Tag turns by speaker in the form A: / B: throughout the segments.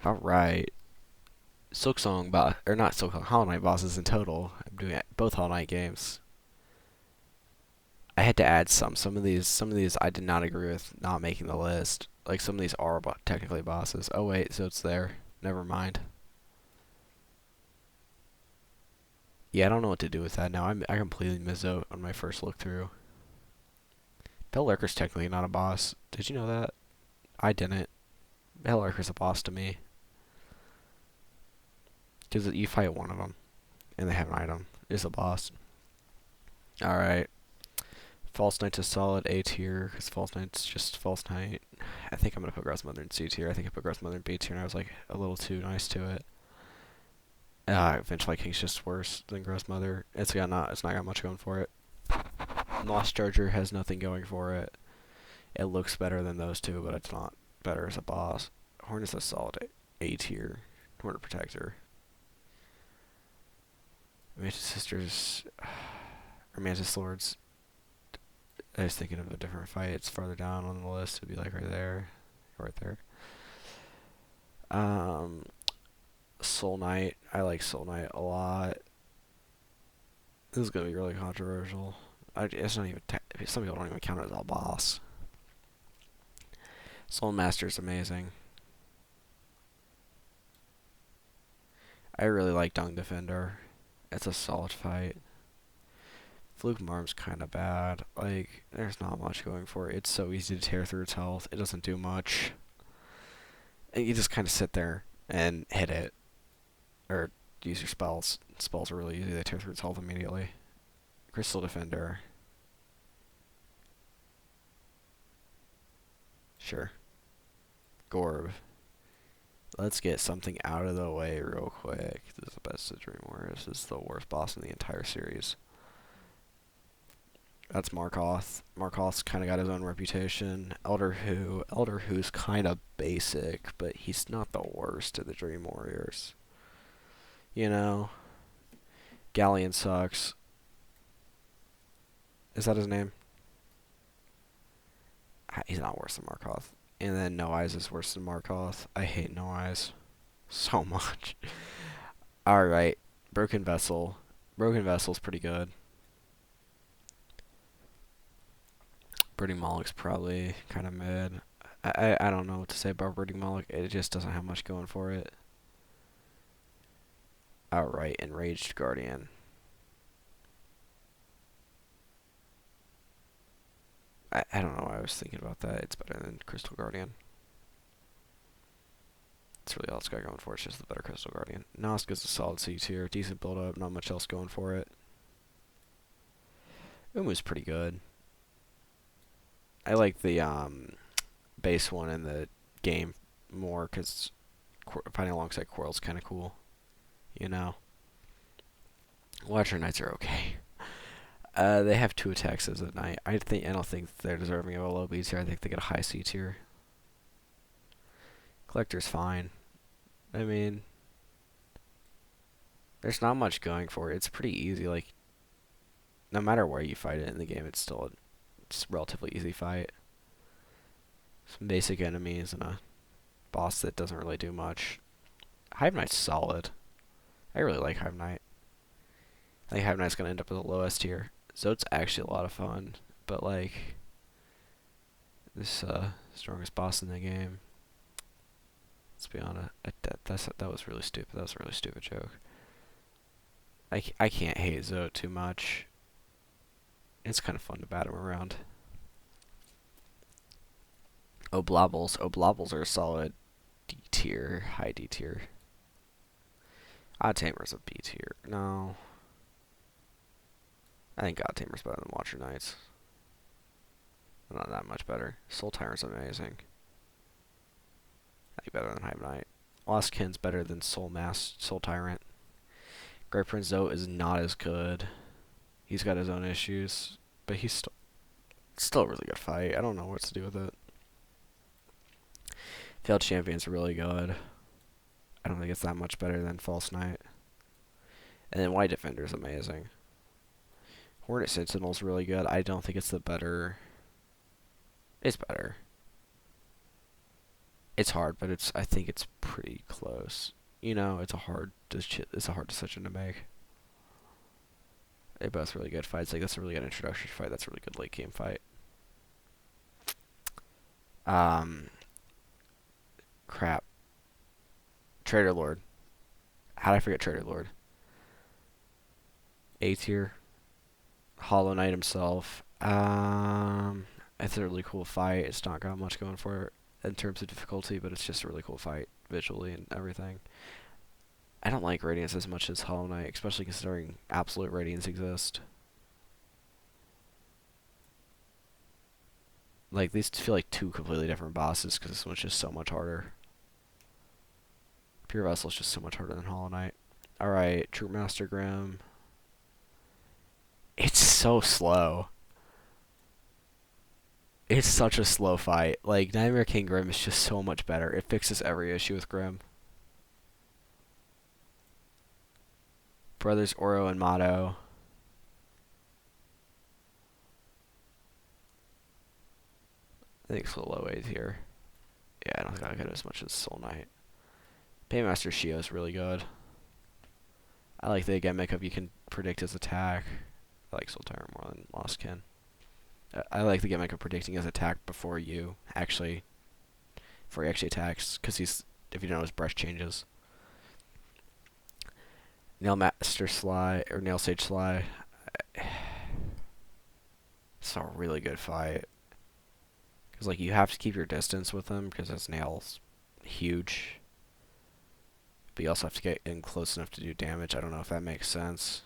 A: Alright. Silksong boss, or not Silksong, Hollow Knight bosses in total. I'm doing both Hollow Knight games. I had to add some. Some of these I did not agree with not making the list. Like some of these are technically bosses. Oh wait, so it's there. Never mind. Yeah, I don't know what to do with that now. I completely missed out on my first look through. Bell Lurker's technically not a boss. Did you know that? I didn't. Bell Lurker's a boss to me. Because you fight one of them, and they have an item. It's a boss. Alright. False Knight's a solid A tier, because False Knight's just False Knight. I think I'm going to put Gross Mother in C tier. I think I put Gross Mother in B tier, and I was like a little too nice to it. Eventually King's just worse than Gross Mother. It's not got much going for it. Lost Charger has nothing going for it. It looks better than those two, but it's not better as a boss. Horn is a solid A tier. Hornet Protector. Mantis Sisters, or Mantis Lords. I was thinking of a different fight. It's farther down on the list. It'd be like right there, right there. Soul Knight. I like Soul Knight a lot. This is gonna be really controversial. It's not even. Some people don't even count it as a boss. Soul Master is amazing. I really like Dung Defender. It's a solid fight. Fluke Marm's kind of bad. Like, there's not much going for it. It's so easy to tear through its health. It doesn't do much. And you just kind of sit there and hit it. Or use your spells. Spells are really easy. They tear through its health immediately. Crystal Defender. Sure. Gorb. Let's get something out of the way real quick. This is the best of Dream Warriors. This is the worst boss in the entire series. That's Markoth. Markoth's kind of got his own reputation. Elder Who's kind of basic, but he's not the worst of the Dream Warriors. You know? Galleon sucks. Is that his name? He's not worse than Markoth. And then No Eyes is worse than Markoth. I hate No Eyes so much. Alright. Broken Vessel. Broken Vessel's pretty good. Birding Moloch's probably kind of mid. I don't know what to say about Birding Moloch. It just doesn't have much going for it. Alright, Enraged Guardian. I don't know why I was thinking about that. It's better than Crystal Guardian. That's really all it's got going for it. It's just the better Crystal Guardian. Noska's a solid C tier. Decent build up. Not much else going for it. Umu's pretty good. I like the base one in the game more because fighting alongside Quarrel's kind of cool. You know. Watcher Knights are okay. They have 2 attacks as a knight. I don't think they're deserving of a low B tier. I think they get a high C tier. Collector's fine. I mean, there's not much going for it. It's pretty easy. Like, no matter where you fight it in the game, it's a relatively easy fight. Some basic enemies and a boss that doesn't really do much. Hive Knight's solid. I really like Hive Knight. I think Hive Knight's gonna end up as a low S tier. Zote's actually a lot of fun, but like this strongest boss in the game. Let's be honest. That was really stupid. That was a really stupid joke. I can't hate Zote too much. It's kind of fun to bat him around. Oblobbles. Oblobbles are a solid D tier, high D tier. Odd Tamer's a B tier. No. I think God Tamer's better than Watcher Knights. Not that much better. Soul Tyrant's amazing. I think better than Hive Knight. Lost Kin's better than Soul Tyrant. Great Prince Zote is not as good. He's got his own issues, but he's still a really good fight. I don't know what to do with it. Failed Champion's really good. I don't think it's that much better than False Knight. And then White Defender's amazing. Hornet Sentinel's really good. I don't think it's the better. It's better. It's hard, but I think it's pretty close. You know, it's a hard decision to make. They're both really good fights. Like that's a really good introductory fight. That's a really good late game fight. Um, crap. Trader Lord. How did I forget Trader Lord? A tier. Hollow Knight himself. It's a really cool fight. It's not got much going for it in terms of difficulty, but it's just a really cool fight visually and everything. I don't like Radiance as much as Hollow Knight, especially considering Absolute Radiance exist. Like, these feel like two completely different bosses because this one's just so much harder. Pure Vessel is just so much harder than Hollow Knight. Alright, Troop Master Grimm. It's so slow. It's such a slow fight. Like, Nightmare King Grimm is just so much better. It fixes every issue with Grimm. Brothers Oro and Mato. I think it's a low A here. Yeah, I don't think I got as much as Soul Knight. Paymaster Shio is really good. I like the gimmick of you can predict his attack. I like Soul Tyrant more than Lost Kin. I like the gimmick of predicting his attack before he actually attacks, because if you know, his brush changes. Nail Master Sly, or Nail Sage Sly. It's a really good fight. Because, like, you have to keep your distance with him, because his nail's huge. But you also have to get in close enough to do damage. I don't know if that makes sense.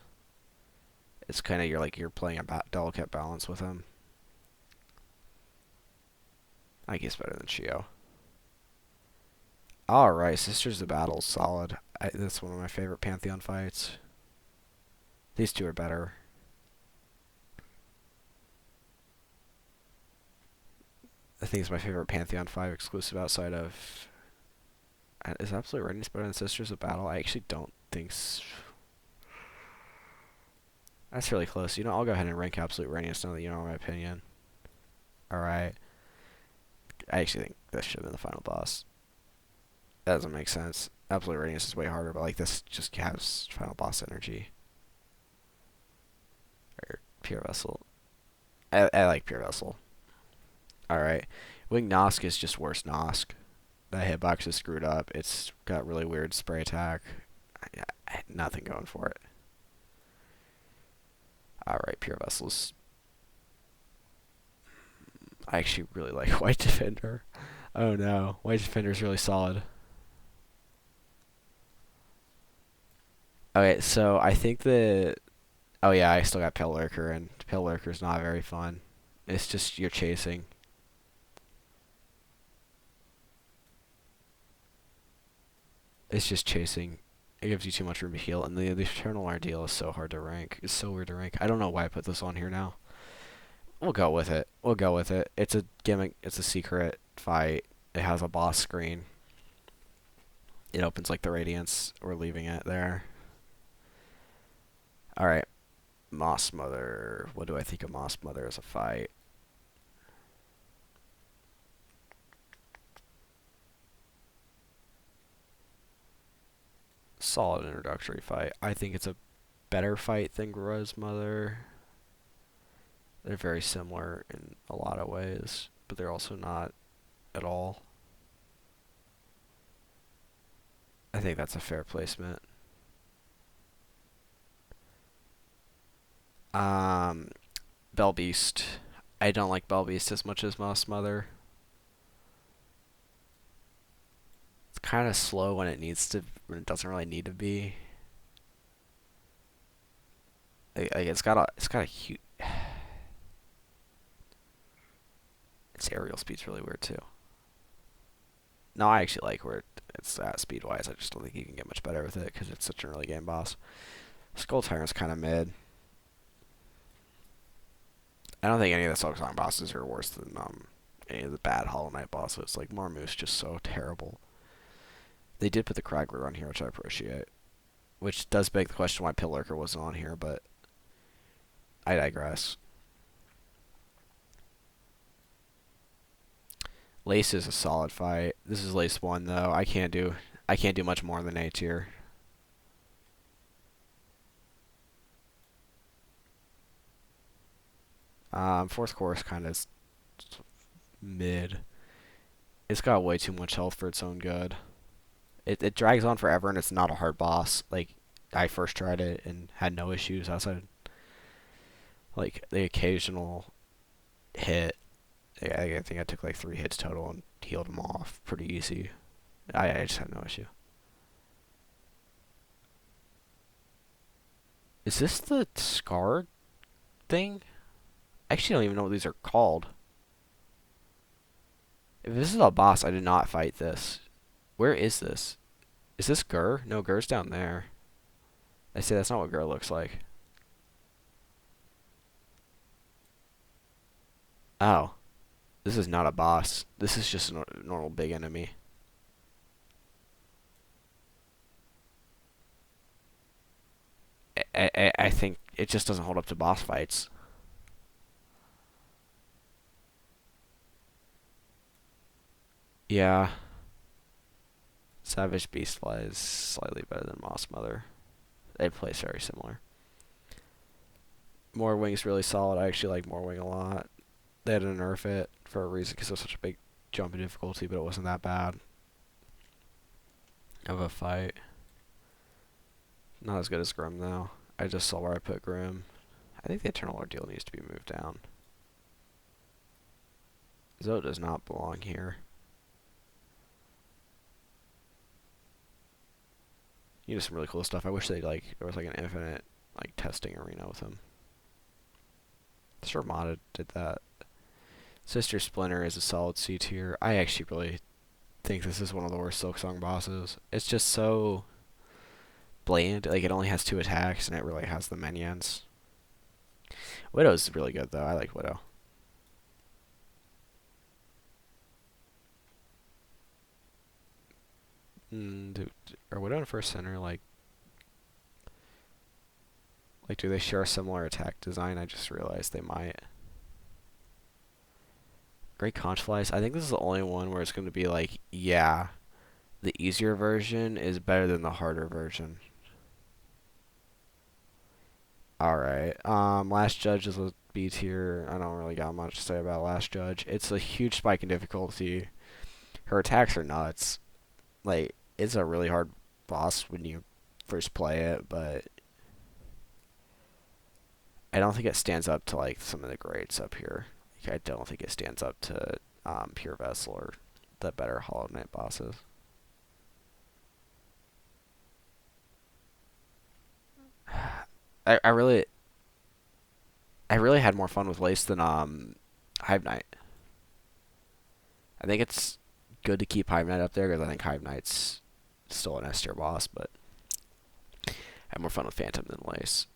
A: It's kind of, you're playing a delicate balance with him. I think he's better than Shio. Alright, Sisters of Battle's solid. That's one of my favorite Pantheon fights. These two are better. I think it's my favorite Pantheon 5 exclusive outside of... Is Absolute Radiance better than Sisters of Battle? I actually don't think so. That's really close. You know, I'll go ahead and rank Absolute Radiance now that you know my opinion. Alright. I actually think this should have been the final boss. That doesn't make sense. Absolute Radiance is way harder, but like this just has final boss energy. Or Pure Vessel. I like Pure Vessel. Alright. Wing Nosk is just worse Nosk. That hitbox is screwed up. It's got really weird spray attack. I had nothing going for it. Alright, Pure Vessels. I actually really like White Defender. Oh no, White Defender is really solid. Okay, so I think that... Oh yeah, I still got Pale Lurker, and Pale Lurker's not very fun. It's just you're chasing. It's just chasing. It gives you too much room to heal, and the Eternal Ordeal is so hard to rank. It's so weird to rank. I don't know why I put this on here now. We'll go with it. We'll go with it. It's a gimmick. It's a secret fight. It has a boss screen. It opens like the Radiance. We're leaving it there. Alright. Moss Mother. What do I think of Moss Mother as a fight? Solid introductory fight. I think it's a better fight than Grora's Mother. They're very similar in a lot of ways, but they're also not at all. I think that's a fair placement. Bell Beast. I don't like Bell Beast as much as Moss Mother. It's kind of slow when it doesn't really need to be. It's got a huge... Its aerial speed's really weird too. No, I actually like where it's at speed-wise. I just don't think you can get much better with it because it's such an early game boss. Skull Tyrant's kind of mid. I don't think any of the Silksong bosses are worse than any of the bad Hollow Knight bosses. Like, Marmou's just so terrible. They did put the Kragler on here, which I appreciate. Which does beg the question why Pale Lurker wasn't on here, but I digress. Lace is a solid fight. This is Lace 1 though. I can't do much more than A tier. Fourth course kind of mid. It's got way too much health for its own good. It drags on forever and it's not a hard boss. Like I first tried it and had no issues outside like the occasional hit. I think I took like 3 hits total and healed them off pretty easy. I just had no issue. Is this the scar thing? I actually don't even know what these are called. If this is a boss, I did not fight this. Where is this? Is this Gur? No, Gur's down there. I say that's not what Gur looks like. Oh. This is not a boss. This is just a normal big enemy. I think it just doesn't hold up to boss fights. Yeah. Savage Beastfly is slightly better than Moss Mother. They play very similar. Morwing's really solid. I actually like Morwing a lot. They had to nerf it for a reason because it was such a big jump in difficulty, but it wasn't that bad of a fight. Not as good as Grim though. I just saw where I put Grim. I think the Eternal Ordeal needs to be moved down. Zoe does not belong here. You do some really cool stuff. I wish they there was like an infinite testing arena with him. Shermata did that. Sister Splinter is a solid C tier. I actually really think this is one of the worst Silksong bosses. It's just so bland. Like it only has 2 attacks and it really has the minions. Widow's really good though. I like Widow. Are Widow and First Center do they share a similar attack design? I just realized they might. Great Conchflies. I think this is the only one where it's going to be yeah, the easier version is better than the harder version. Alright. Last Judge is a B tier. I don't really got much to say about Last Judge. It's a huge spike in difficulty. Her attacks are nuts. It's a really hard boss when you first play it, but I don't think it stands up to some of the greats up here. I don't think it stands up to Pure Vessel or the better Hollow Knight bosses. I really had more fun with Lace than Hive Knight. I think it's good to keep Hive Knight up there because I think Hive Knight's still an S tier boss, but I had more fun with Phantom than Lace.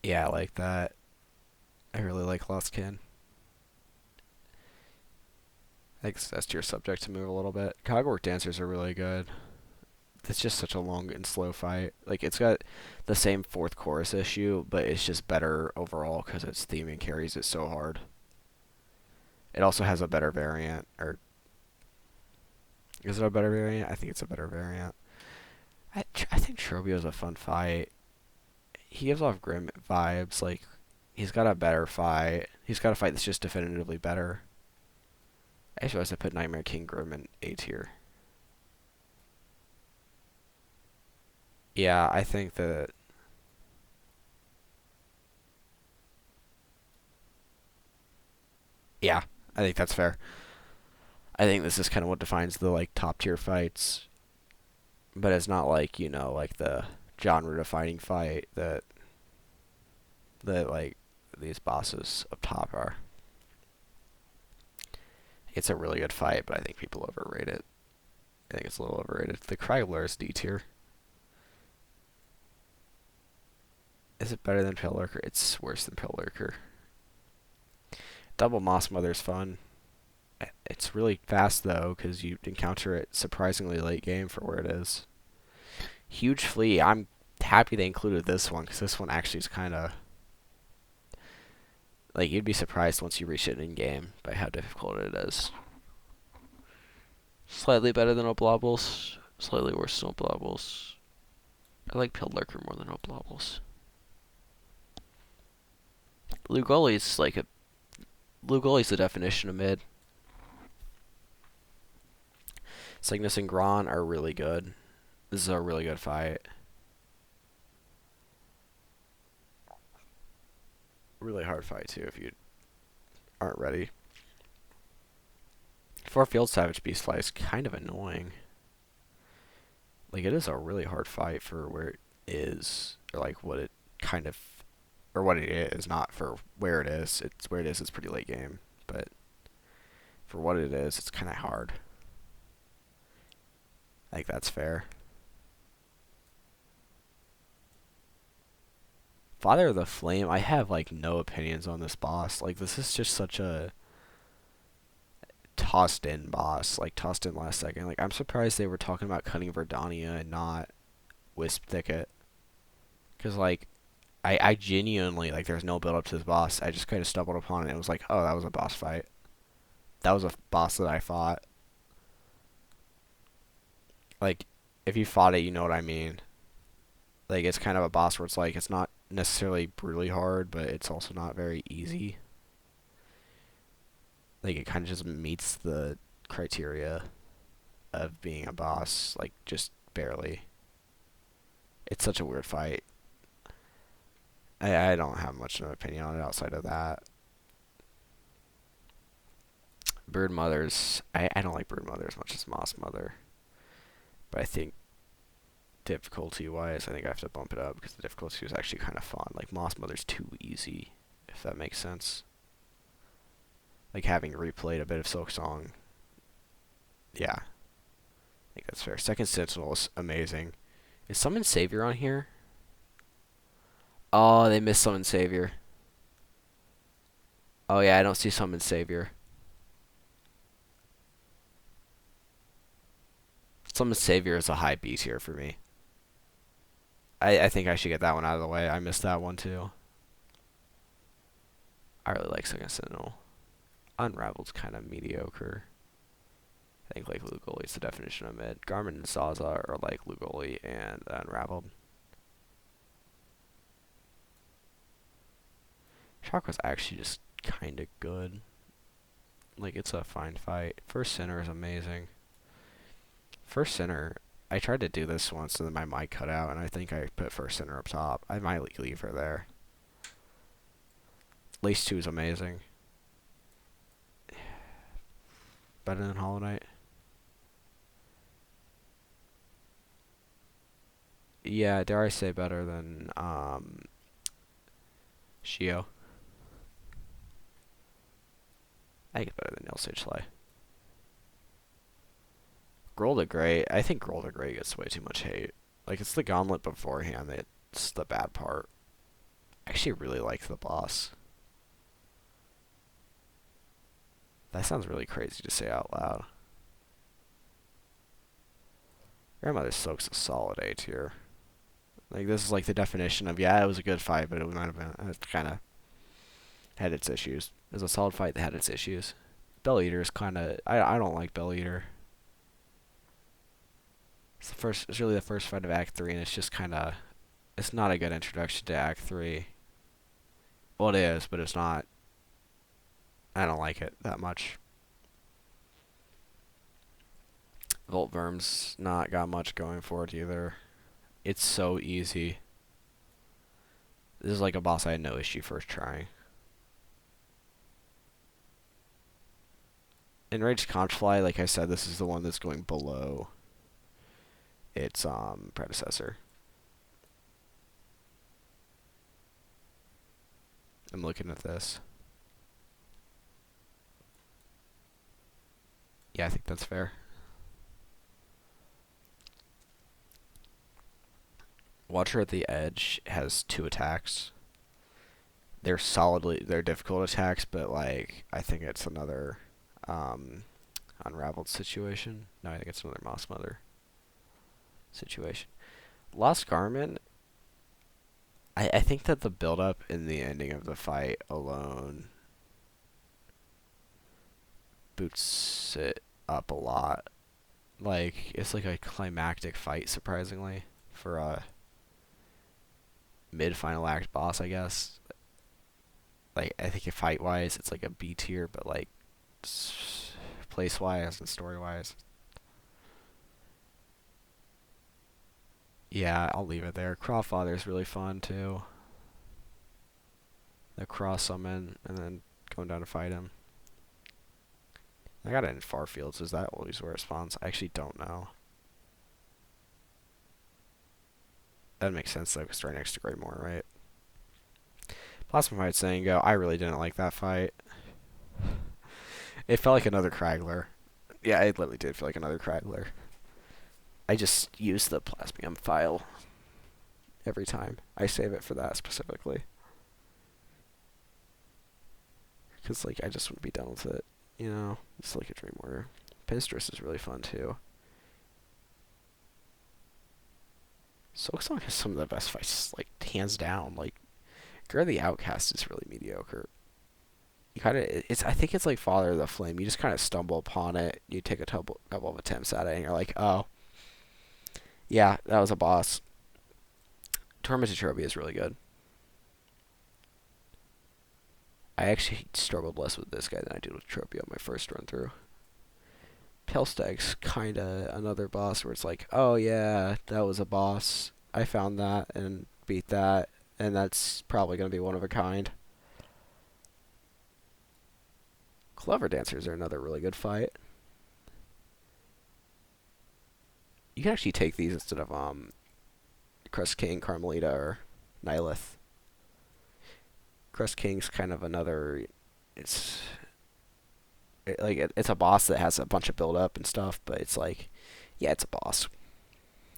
A: Yeah, I like that. I really like Lost Kin. I think it's S tier subject to move a little bit. Cogwork Dancers are really good. It's just such a long and slow fight. It's got the same fourth chorus issue, but it's just better overall because its theming carries it so hard. It also has a better variant, or is it a better variant? I think it's a better variant. I think Trobio's a fun fight. He gives off Grim vibes. He's got a better fight. He's got a fight that's just definitively better. I just realized I put Nightmare King Grim in A tier. Yeah, I think that. Yeah, I think that's fair. I think this is kind of what defines the top tier fights, but it's not the genre defining fight that these bosses up top are. It's a really good fight, but I think people overrate it. I think it's a little overrated. The Kragler is D tier. Is it better than Pale Lurker? It's worse than Pale Lurker. Double Moss Mother's fun. It's really fast though, because you encounter it surprisingly late game for where it is. Huge Flea. I'm happy they included this one, because this one actually is kind of Like, you'd be surprised once you reach it in game by how difficult it is. Slightly better than Oblobles. Slightly worse than Oblobles. I like Pilled Lurker more than Oblobles. Lugoli's like a... Lugoli's the definition of mid. Cygnus and Gron are really good. This is a really good fight. Really hard fight, too, if you aren't ready. 4 Field Savage Beast Fly is kind of annoying. Like, it is a really hard fight for where it is, or like what it kind of, or what it is, not for where it is. It's where it is, it's pretty late game, but for what it is, it's kind of hard. I think that's fair. Father of the Flame, I have like no opinions on this boss. Like, this is just such a tossed in boss, like tossed in last second. Like, I'm surprised they were talking about cutting Verdania and not Wisp Thicket. Because, like, I genuinely, like, there's no build up to this boss. I just kind of stumbled upon it. It was like, oh, that was a boss fight. That was a boss that I fought. Like, if you fought it, you know what I mean. Like, it's kind of a boss where it's like, it's not necessarily brutally hard, but it's also not very easy. Like, it kind of just meets the criteria of being a boss, like, just barely. It's such a weird fight. I don't have much of an opinion on it outside of that. Bird Mothers, I don't like Bird Mother as much as Moss Mother. But I think difficulty-wise, I think I have to bump it up because the difficulty was actually kind of fun. Like, Moss Mother's too easy, if that makes sense. Like, having replayed a bit of Silksong, yeah, I think that's fair. Second Sentinel is amazing. Is Summon Savior on here? Oh, they missed Summon Savior. Oh yeah, I don't see Summon Savior. Summon Savior is a high B tier for me. I think I should get that one out of the way. I missed that one too. I really like Second Sentinel. Unraveled's kind of mediocre. I think like Lugoli's the definition of mid. Garmin and Zaza are like Lugoli and Unraveled. Shock was actually just kind of good. Like, it's a fine fight. First Sinner is amazing. First Sinner, I tried to do this once and then my mic cut out, and I think I put First Sinner up top. I might leave her there. Lace 2 is amazing. Better than Hollow Knight? Yeah, dare I say better than Shio. I think it's better than Nail Sage Slay. Growl to Grey, I think Growl to Grey gets way too much hate. Like, it's the gauntlet beforehand that's the bad part. I actually really like the boss. That sounds really crazy to say out loud. Grandmother Soak's a solid A tier. Like, this is like the definition of, yeah, it was a good fight, but it might have been, it kind of had its issues. It was a solid fight that had its issues. Bell Eater is kind of, I don't like Bell Eater. It's really the first fight of Act 3, and it's just kind of, it's not a good introduction to Act 3. Well, it is, but it's not, I don't like it that much. Voltverm's not got much going for it either. It's so easy. This is like a boss I had no issue first trying. Enraged Conchfly, like I said, this is the one that's going below its predecessor. I'm looking at this. Yeah, I think that's fair. Watcher at the Edge has 2 attacks. They're difficult attacks, but like, I think it's another Unraveled situation. No, I think it's another Moss Mother situation. Lost Garment, I think that the build up and the ending of the fight alone boots it up a lot. Like it's like a climactic fight, surprisingly, for a mid final act boss, I guess. Like I think fight wise, it's like a B tier, but like place wise and story wise, yeah, I'll leave it there. Crawfather's really fun too. The cross summon and then going down to fight him. I got it in Farfields. Is that always where it spawns? I actually don't know. That makes sense though, 'cause it's right next to Greymore, right? Plasma Fight saying go. I really didn't like that fight. It felt like another Kragler. Yeah, it literally did feel like another Kragler. I just use the Plasmium file every time. I save it for that specifically. Because, like, I just wouldn't be done with it. You know? It's like a Dream Order. Pinstress is really fun, too. Silksong has some of the best fights, like, hands down. Like, Girl the Outcast is really mediocre. You kind of, it's, I think it's like Father of the Flame. You just kind of stumble upon it. You take a couple of attempts at it, and you're like, oh, yeah, that was a boss. Tormented Trophy is really good. I actually struggled less with this guy than I did with Trophy on my first run through. Pelstag's kind of another boss where it's like, oh yeah, that was a boss. I found that and beat that, and that's probably going to be one of a kind. Clever Dancers are another really good fight. You can actually take these instead of Crest King, Carmelita, or Nihilith. Crest King's kind of another. It's it's a boss that has a bunch of build up and stuff, but it's like, yeah, it's a boss.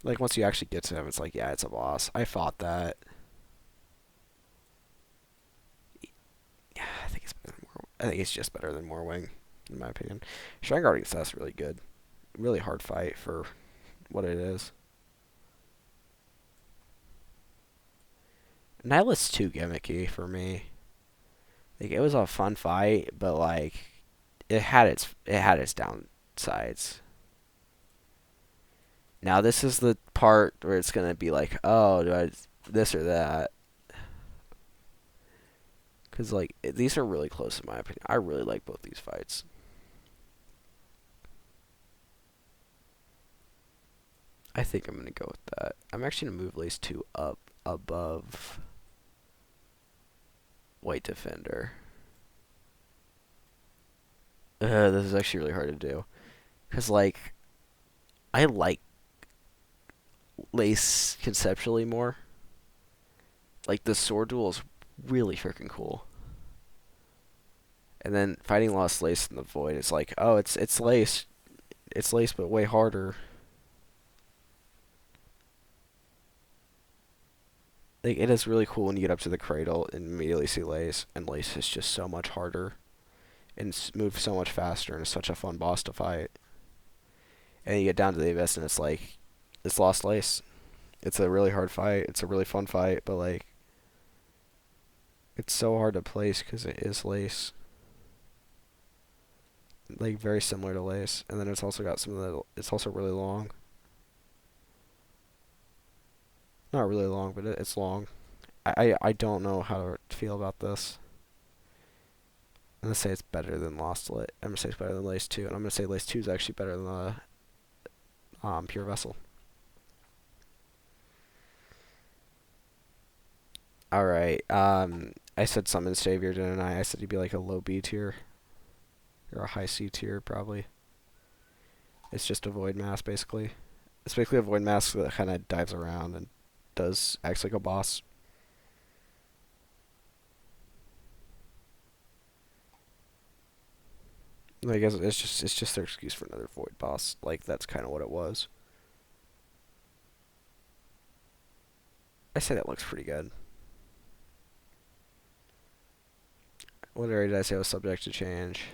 A: Like once you actually get to him, it's like, yeah, it's a boss. I fought that. Yeah, I think it's better than I think it's just better than Morwing, in my opinion. Shrine Guard against that's really good. Really hard fight for what it is. Nihilith's too gimmicky for me. Like it was a fun fight, but like it had its downsides. Now this is the part where it's gonna be like, oh, do I this or that? Because like these are really close in my opinion. I really like both these fights. I think I'm gonna go with that. I'm actually gonna move Lace 2 up above White Defender. This is actually really hard to do. Because, like, I like Lace conceptually more. Like, the sword duel is really freaking cool. And then fighting Lost Lace in the Void, it's like, oh, it's Lace. It's Lace, but way harder. Like, it is really cool when you get up to the cradle and immediately see Lace, and Lace is just so much harder and moves so much faster, and it's such a fun boss to fight. And you get down to the Abyss, and it's like, it's Lost Lace. It's a really hard fight. It's a really fun fight, but like, it's so hard to place because it is Lace. Like very similar to Lace, and then it's also got some of the. It's also really long. Not really long, but it's long. I don't know how to feel about this. I'm gonna say it's better than Lost Lace. I'm gonna say it's better than Lace 2, and I'm gonna say Lace 2 is actually better than the Pure Vessel. All right. I said Summon Savior, didn't I? I said he'd be like a low B tier or a high C tier, probably. It's just a Void Mask, basically. It's basically a Void Mask that kind of dives around and acts like a boss. I guess it's just their excuse for another Void boss. Like that's kind of what it was. I say that looks pretty good. What area did I say was subject to change?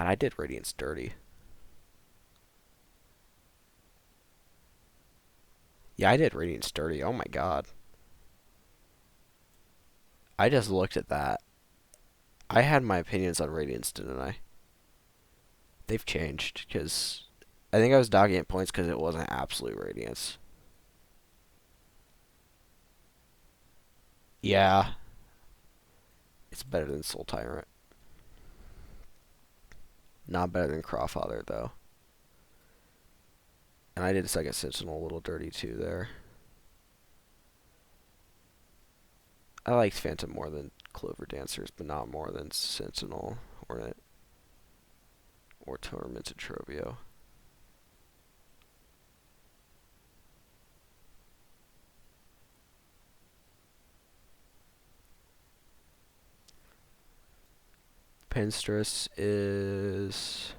A: God, I did Radiance dirty. Yeah, I did Radiance dirty. Oh my god. I just looked at that. I had my opinions on Radiance, didn't I? They've changed, because I think I was dogging at points because it wasn't absolute Radiance. Yeah, it's better than Soul Tyrant. Not better than Crawfather, though. And I did Second Sentinel a little dirty, too, there. I liked Phantom more than Clover Dancers, but not more than Sentinel, Hornet, or Tormented Trovio. Pinstress is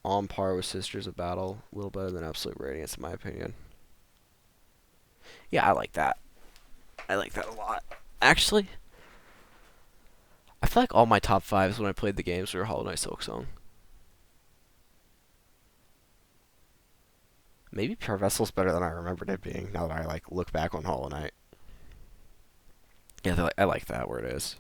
A: on par with Sisters of Battle. A little better than Absolute Radiance, in my opinion. Yeah, I like that. I like that a lot. Actually, I feel like all my top fives when I played the games were Hollow Knight Silksong. Maybe Pure Vessel's better than I remembered it being, now that I look back on Hollow Knight. Yeah, I like that where it is.